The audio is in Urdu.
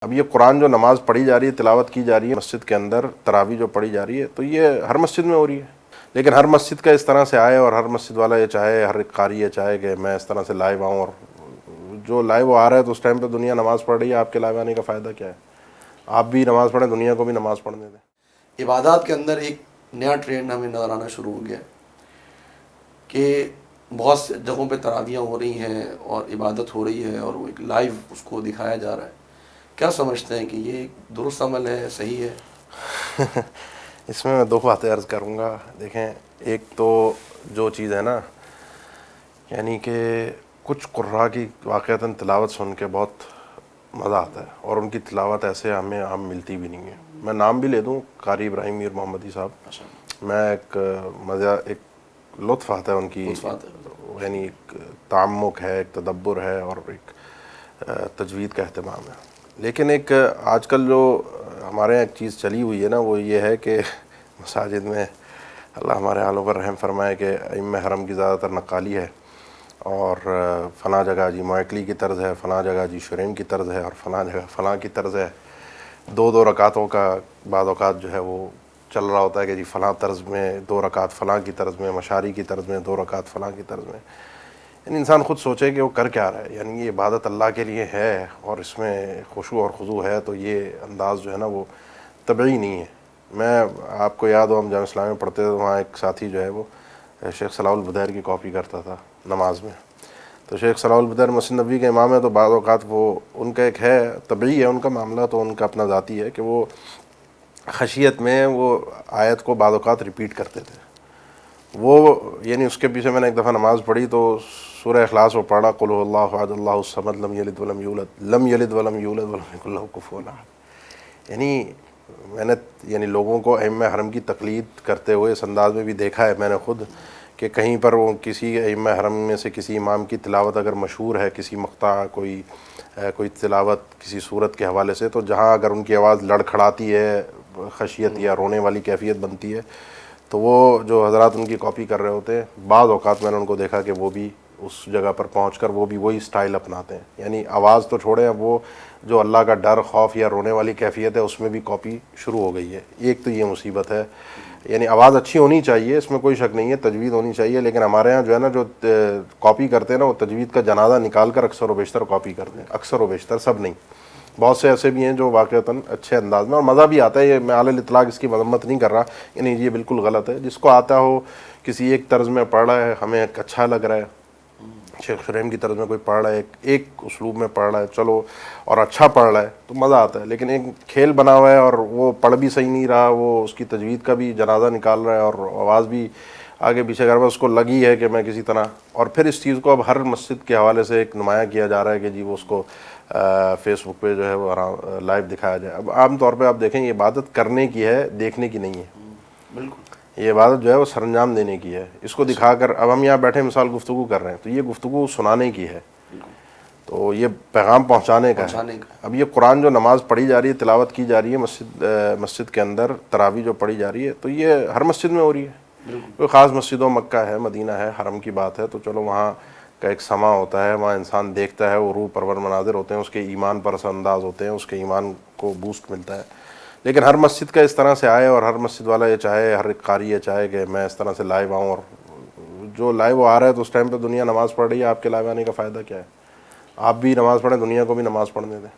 اب یہ قرآن جو نماز پڑھی جا رہی ہے، تلاوت کی جا رہی ہے مسجد کے اندر، تراویح جو پڑھی جا رہی ہے، تو یہ ہر مسجد میں ہو رہی ہے. لیکن ہر مسجد کا اس طرح سے آئے اور ہر مسجد والا یہ چاہے، ہر ایک قاری یہ چاہے کہ میں اس طرح سے لائیو آؤں، اور جو لائیو آ رہا ہے تو اس ٹائم پہ دنیا نماز پڑھ رہی ہے، آپ کے لائیو آنے کا فائدہ کیا ہے؟ آپ بھی نماز پڑھیں، دنیا کو بھی نماز پڑھنے دیں. عبادات کے اندر ایک نیا ٹرینڈ ہمیں نظر آنا شروع ہو گیا کہ بہت سے جگہوں پہ تراویحیں ہو رہی ہیں اور عبادت ہو رہی ہے اور وہ ایک لائیو اس کو دکھایا جا رہا ہے. کیا سمجھتے ہیں کہ یہ ایک درست عمل ہے، صحیح ہے؟ اس میں دو باتیں عرض کروں گا. دیکھیں، ایک تو جو چیز ہے نا، یعنی کہ کچھ قراء کی واقعتاً تلاوت سن کے بہت مزہ آتا ہے، اور ان کی تلاوت ایسے ہمیں عام ملتی بھی نہیں ہے. میں نام بھی لے دوں، قاری ابراہیم میر محمدی صاحب. میں ایک مزہ، ایک لطف آتا ہے ان کی، یعنی ایک تعمق ہے، ایک تدبر ہے، اور ایک تجوید کا اہتمام ہے. لیکن ایک آج کل جو ہمارے یہاں ایک چیز چلی ہوئی ہے نا، وہ یہ ہے کہ مساجد میں، اللہ ہمارے حالوں پر رحم فرمائے، کہ ائمہ حرم کی زیادہ تر نقالی ہے، اور فلاں جگہ جی معقلی کی طرز ہے، فلاں جگہ جی شریم کی طرز ہے، اور فلاں جگہ فلاں کی طرز ہے. دو رکعتوں کا بعض اوقات جو ہے وہ چل رہا ہوتا ہے کہ جی فلاں طرز میں 2 رکعت، فلاں کی طرز میں، مشاری کی طرز میں 2 رکعت، فلاں کی طرز میں. یعنی انسان خود سوچے کہ وہ کر کیا رہا ہے. یعنی یہ عبادت اللہ کے لیے ہے اور اس میں خشوع اور خضوع ہے، تو یہ انداز جو ہے نا وہ طبعی نہیں ہے. میں آپ کو یاد ہو، ہم جامعہ اسلامیہ میں پڑھتے تھے، وہاں ایک ساتھی جو ہے وہ شیخ صلاح البدیر کی کاپی کرتا تھا نماز میں. تو شیخ صلاح البدیر مسجد نبوی کے امام ہے، تو بعض اوقات وہ ان کا ایک ہے، طبعی ہے ان کا معاملہ، تو ان کا اپنا ذاتی ہے کہ وہ خشیت میں وہ آیت کو بعض اوقات ریپیٹ کرتے تھے. وہ یعنی اس کے پیچھے میں نے ایک دفعہ نماز پڑھی تو سورہ اخلاص وہ پڑھا، قل هو اللہ احد اللہ الصمد لم یلد ولم یولد ولم یکن له کفوا احد. یعنی میں نے لوگوں کو ائمہ حرم کی تقلید کرتے ہوئے اس انداز میں بھی دیکھا ہے میں نے خود، کہ کہیں پر وہ کسی ائمہ حرم میں سے کسی امام کی تلاوت اگر مشہور ہے، کسی مقطع، کوئی تلاوت کسی صورت کے حوالے سے، تو جہاں اگر ان کی آواز لڑکھڑاتی ہے، خشیت یا رونے والی کیفیت بنتی ہے، تو وہ جو حضرات ان کی کاپی کر رہے ہوتے ہیں، بعض اوقات میں نے ان کو دیکھا کہ وہ بھی اس جگہ پر پہنچ کر وہ بھی وہی سٹائل اپناتے ہیں. یعنی آواز تو چھوڑیں، اب وہ جو اللہ کا ڈر، خوف یا رونے والی کیفیت ہے، اس میں بھی کاپی شروع ہو گئی ہے. ایک تو یہ مصیبت ہے. یعنی آواز اچھی ہونی چاہیے، اس میں کوئی شک نہیں ہے، تجوید ہونی چاہیے، لیکن ہمارے ہاں جو ہے نا، جو کاپی کرتے ہیں نا، وہ تجوید کا جنازہ نکال کر اکثر و بیشتر کاپی کرتے ہیں. اکثر و بیشتر، سب نہیں. بہت سے ایسے بھی ہیں جو واقعتاً اچھے انداز میں، اور مزہ بھی آتا ہے. یہ میں علی الاطلاق اس کی مذمت نہیں کر رہا، یعنی یہ بالکل غلط ہے. جس کو آتا ہو، کسی ایک طرز میں پڑھ رہا ہے، ہمیں اچھا لگ رہا ہے، شیخ شریم کی طرز میں کوئی پڑھ رہا ہے، ایک اسلوب میں پڑھ رہا ہے، چلو، اور اچھا پڑھ رہا ہے تو مزہ آتا ہے. لیکن ایک کھیل بنا ہوا ہے اور وہ پڑھ بھی صحیح نہیں رہا، وہ اس کی تجوید کا بھی جنازہ نکال رہا ہے اور آواز بھی آگے پیچھے کر رہا ہے، اس کو لگی ہے کہ میں کسی طرح، اور پھر اس چیز کو اب ہر مسجد کے حوالے سے ایک نمایاں کیا جا رہا ہے کہ جی وہ اس کو فیس بک پہ جو ہے وہ لائیو دکھایا جائے. اب عام طور پہ آپ دیکھیں، یہ عبادت کرنے کی ہے، دیکھنے کی نہیں ہے. بالکل. یہ عبادت جو ہے وہ سر انجام دینے کی ہے. اس کو دکھا کر، اب ہم یہاں بیٹھے مثال گفتگو کر رہے ہیں، تو یہ گفتگو سنانے کی ہے، تو یہ پیغام پہنچانے کا ہے. اب یہ قرآن جو نماز پڑھی جا رہی ہے، تلاوت کی جا رہی ہے مسجد کے اندر، تراویح جو پڑھی جا رہی ہے، تو یہ ہر مسجد میں ہو رہی ہے. کوئی خاص مسجدوں، مکہ ہے، مدینہ ہے، حرم کی بات ہے، تو چلو وہاں کا ایک سما ہوتا ہے، وہاں انسان دیکھتا ہے، وہ روح پرور مناظر ہوتے ہیں، اس کے ایمان پر اثر انداز ہوتے ہیں، اس کے ایمان کو بوسٹ ملتا ہے. لیکن ہر مسجد کا اس طرح سے آئے اور ہر مسجد والا یہ چاہے، ہر ایک قاری یہ چاہے کہ میں اس طرح سے لائیو آؤں، اور جو لائیو آ رہا ہے تو اس ٹائم پہ دنیا نماز پڑھ رہی ہے، آپ کے لائیو آنے کا فائدہ کیا ہے؟ آپ بھی نماز پڑھیں، دنیا کو بھی نماز پڑھنے دیں.